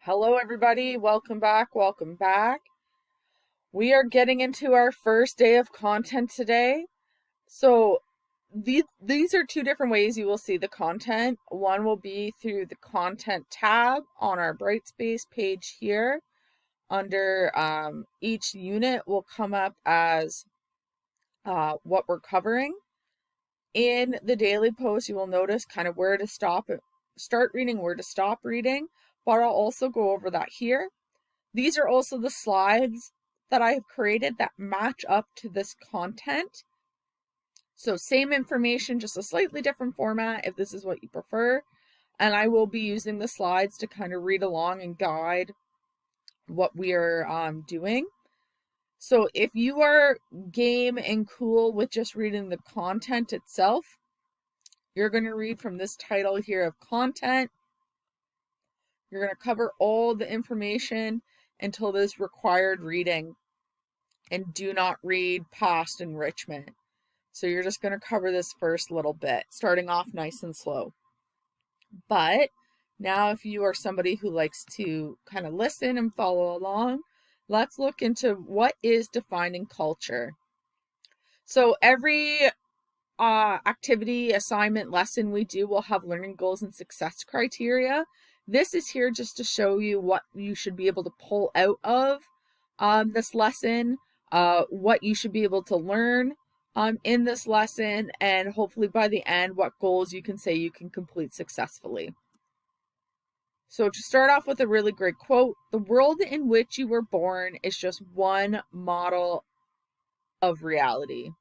Hello, everybody. Welcome back. Welcome back. We are getting into our first day of content today. So, these are two different ways you will see the content. One will be through the content tab on our Brightspace page here. Under each unit will come up as what we're covering. In the daily post, you will notice kind of where to start reading, where to stop reading, but I'll also go over that here. These are also the slides that I have created that match up to this content. So same information, just a slightly different format if this is what you prefer. And I will be using the slides to kind of read along and guide what we are doing. So if you are game and cool with just reading the content itself, you're going to read from this title here of content. You're going to cover all the information until this required reading, and do not read past enrichment. So you're just going to cover this first little bit, starting off nice and slow. But now if you are somebody who likes to kind of listen and follow along, let's look into what is defining culture. So every activity, assignment, lesson we do will have learning goals and success criteria. This is here just to show you what you should be able to pull out of this lesson, what you should be able to learn in this lesson, and hopefully by the end, what goals you can say you can complete successfully. So to start off with a really great quote, the world in which you were born is just one model of reality.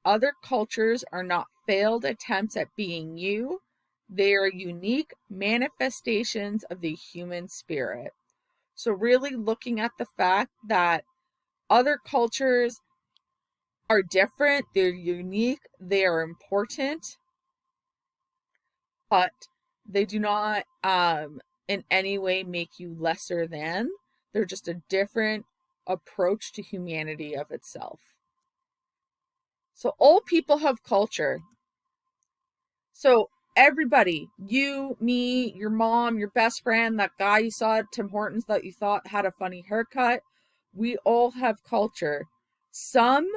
Other cultures are not failed attempts at being you. They are unique manifestations of the human spirit. So really looking at the fact that other cultures are different, they're unique, they are important, but they do not in any way make you lesser than. They're just a different approach to humanity of itself. So all people have culture. So everybody, you, me, your mom, your best friend, that guy you saw at Tim Hortons that you thought had a funny haircut, we all have culture. Some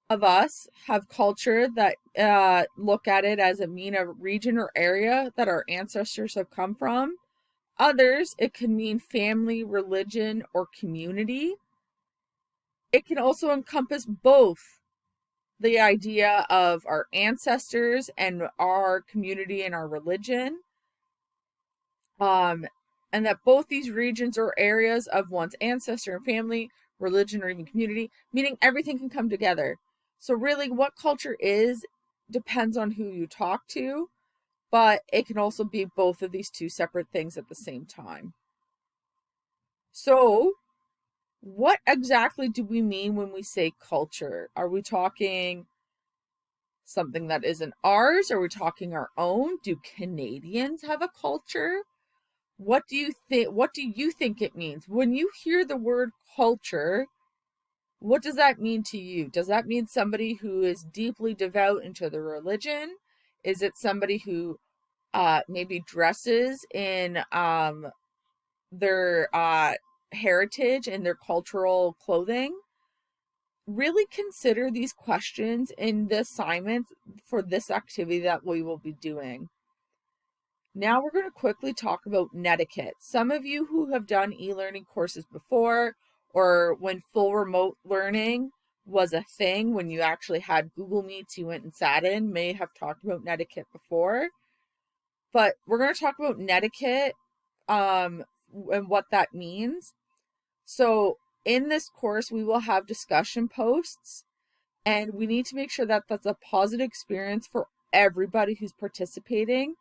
of us have culture that look at it as a region or area that our ancestors have come from. Others, it can mean family, religion, or community. It can also encompass both the idea of our ancestors and our community and our religion. And that both these regions or areas of one's ancestor and family, religion, or even community, meaning everything can come together. So really what culture is depends on who you talk to, but it can also be both of these two separate things at the same time. So what exactly do we mean when we say culture? Are we talking something that isn't ours? Are we talking our own? Do Canadians have a culture? What do you think it means? When you hear the word culture, what does that mean to you? Does that mean somebody who is deeply devout into the religion? Is it somebody who maybe dresses in their heritage and their cultural clothing? Really consider these questions in the assignments for this activity that we will be doing. Now we're going to quickly talk about netiquette. Some of you who have done e-learning courses before, or when full remote learning was a thing, when you actually had Google Meets you went and sat in, may have talked about netiquette before. But we're going to talk about netiquette and what that means. So in this course, we will have discussion posts, and we need to make sure that that's a positive experience for everybody who's participating.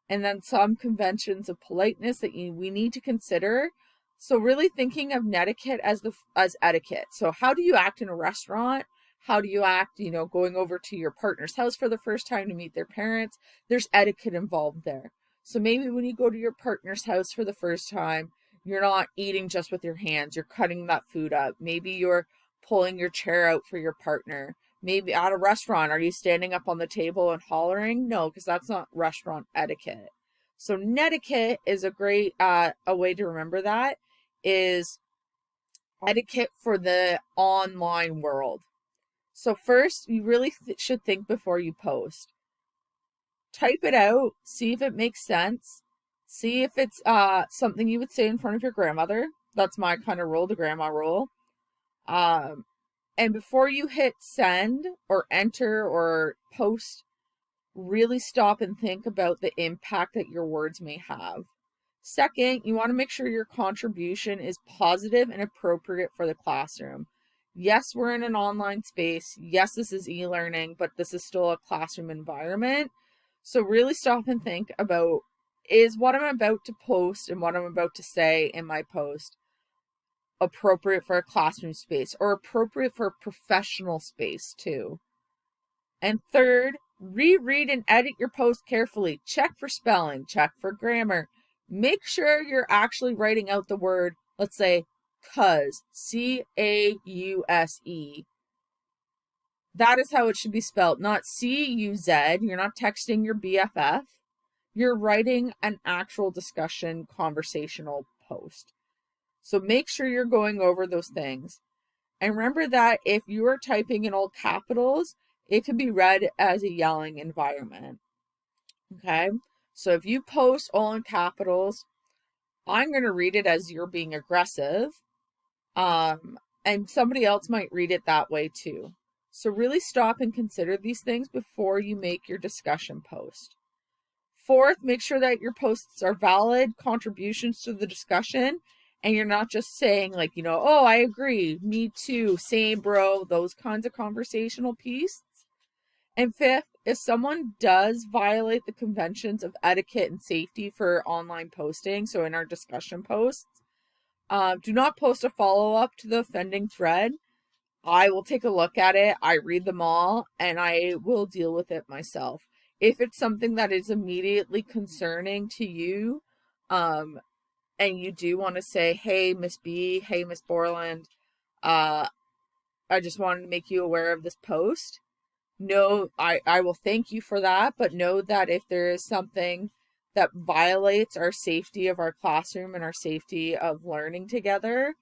And then some conventions of politeness that we need to consider. So really thinking of netiquette as etiquette. So how do you act in a restaurant? How do you act, going over to your partner's house for the first time to meet their parents? There's etiquette involved there. So maybe when you go to your partner's house for the first time, you're not eating just with your hands. You're cutting that food up. Maybe you're pulling your chair out for your partner. Maybe at a restaurant, are you standing up on the table and hollering? No, because that's not restaurant etiquette. So netiquette is a great a way to remember that is etiquette for the online world. So first, you really should think before you post. Type it out, see if it makes sense. See if it's something you would say in front of your grandmother. That's my kind of rule, the grandma rule. And before you hit send or enter or post, really stop and think about the impact that your words may have. Second, you want to make sure your contribution is positive and appropriate for the classroom. Yes, we're in an online space. Yes, this is e-learning, but this is still a classroom environment. So really stop and think about, is what I'm about to post and what I'm about to say in my post appropriate for a classroom space or appropriate for a professional space too? And third, reread and edit your post carefully. Check for spelling, check for grammar. Make sure you're actually writing out the word, let's say, cause, C-A-U-S-E. That is how it should be spelled, not C-U-Z. You're not texting your BFF. You're writing an actual discussion, conversational post. So make sure you're going over those things. And remember that if you are typing in all capitals, it could be read as a yelling environment. Okay? So if you post all in capitals, I'm going to read it as you're being aggressive. And somebody else might read it that way too. So really stop and consider these things before you make your discussion post. Fourth, make sure that your posts are valid contributions to the discussion and you're not just saying like, oh, I agree, me too, same bro, those kinds of conversational pieces. And fifth, if someone does violate the conventions of etiquette and safety for online posting, so in our discussion posts, do not post a follow-up to the offending thread. I will take a look at it, I read them all, and I will deal with it myself. If it's something that is immediately concerning to you, and you do want to say, hey, Miss B, hey, Miss Borland, I just wanted to make you aware of this post. No, I will thank you for that, but know that if there is something that violates our safety of our classroom and our safety of learning together,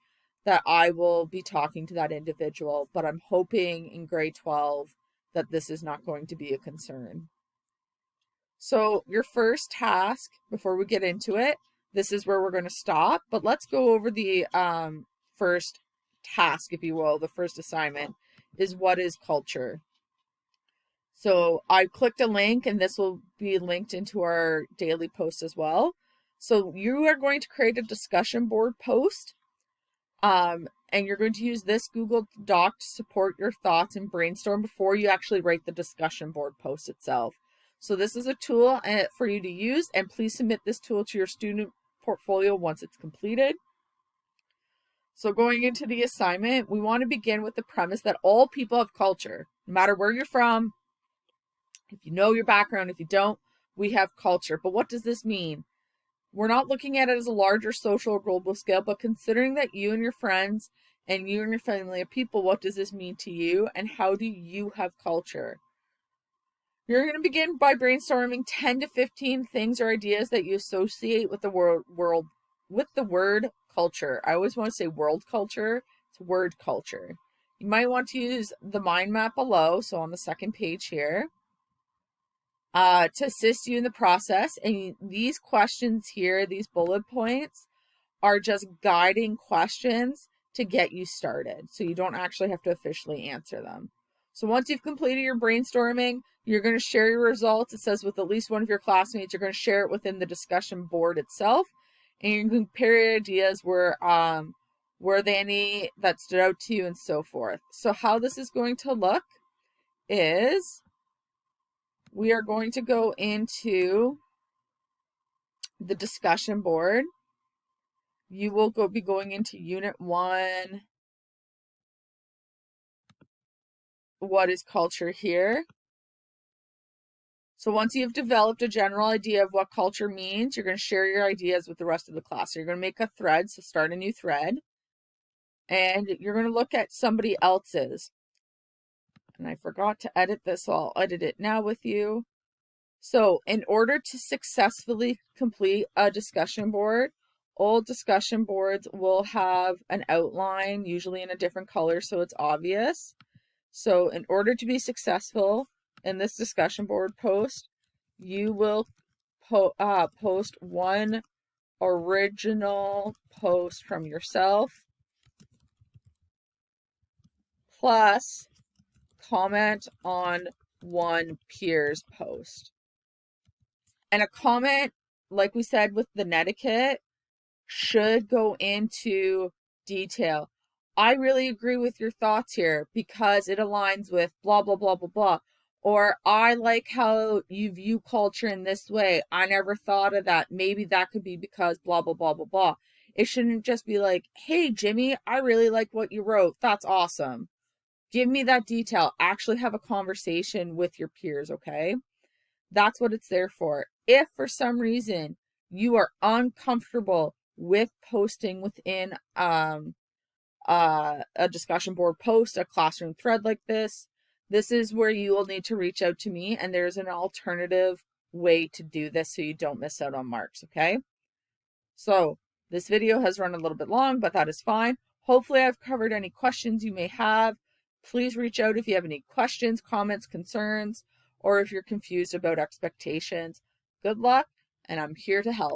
that I will be talking to that individual. But I'm hoping in grade 12 that this is not going to be a concern. So your first task, before we get into it, this is where we're going to stop, but let's go over the first task, if you will. The first assignment is, what is culture? So I clicked a link and this will be linked into our daily post as well. So you are going to create a discussion board post, and you're going to use this Google Doc to support your thoughts and brainstorm before you actually write the discussion board post itself. So this is a tool for you to use, and please submit this tool to your student portfolio once it's completed. So going into the assignment, we want to begin with the premise that all people have culture, no matter where you're from. If you know your background, if you don't, we have culture. But what does this mean? We're not looking at it as a larger social or global scale, but considering that you and your friends and you and your family are people, what does this mean to you and how do you have culture? You're going to begin by brainstorming 10 to 15 things or ideas that you associate with the with the word culture. I always want to say world culture. It's word culture. You might want to use the mind map below, so on the second page here, to assist you in the process. And these questions here, these bullet points, are just guiding questions to get you started. So you don't actually have to officially answer them. So once you've completed your brainstorming, you're going to share your results. It says with at least one of your classmates. You're going to share it within the discussion board itself. And you can compare ideas were there any that stood out to you and so forth. So how this is going to look is we are going to go into the discussion board. You will be going into Unit 1. What is culture here? So once you've developed a general idea of what culture means, you're going to share your ideas with the rest of the class. So you're going to make a thread, so start a new thread. And you're going to look at somebody else's. And I forgot to edit this, so I'll edit it now with you. So in order to successfully complete a discussion board, old discussion boards will have an outline, usually in a different color so it's obvious. So in order to be successful in this discussion board post, you will post one original post from yourself plus comment on one peer's post. And a comment, like we said with the netiquette, should go into detail. I really agree with your thoughts here because it aligns with blah, blah, blah, blah, blah. Or I like how you view culture in this way. I never thought of that. Maybe that could be because blah, blah, blah, blah, blah. It shouldn't just be like, hey, Jimmy, I really like what you wrote. That's awesome. Give me that detail. Actually have a conversation with your peers, okay? That's what it's there for. If for some reason you are uncomfortable with posting within a discussion board post, a classroom thread like this is where you will need to reach out to me, and there's an alternative way to do this so you don't miss out on marks, okay? So this video has run a little bit long, but that is fine. Hopefully I've covered any questions you may have. Please reach out if you have any questions, comments, concerns, or if you're confused about expectations. Good luck, and I'm here to help.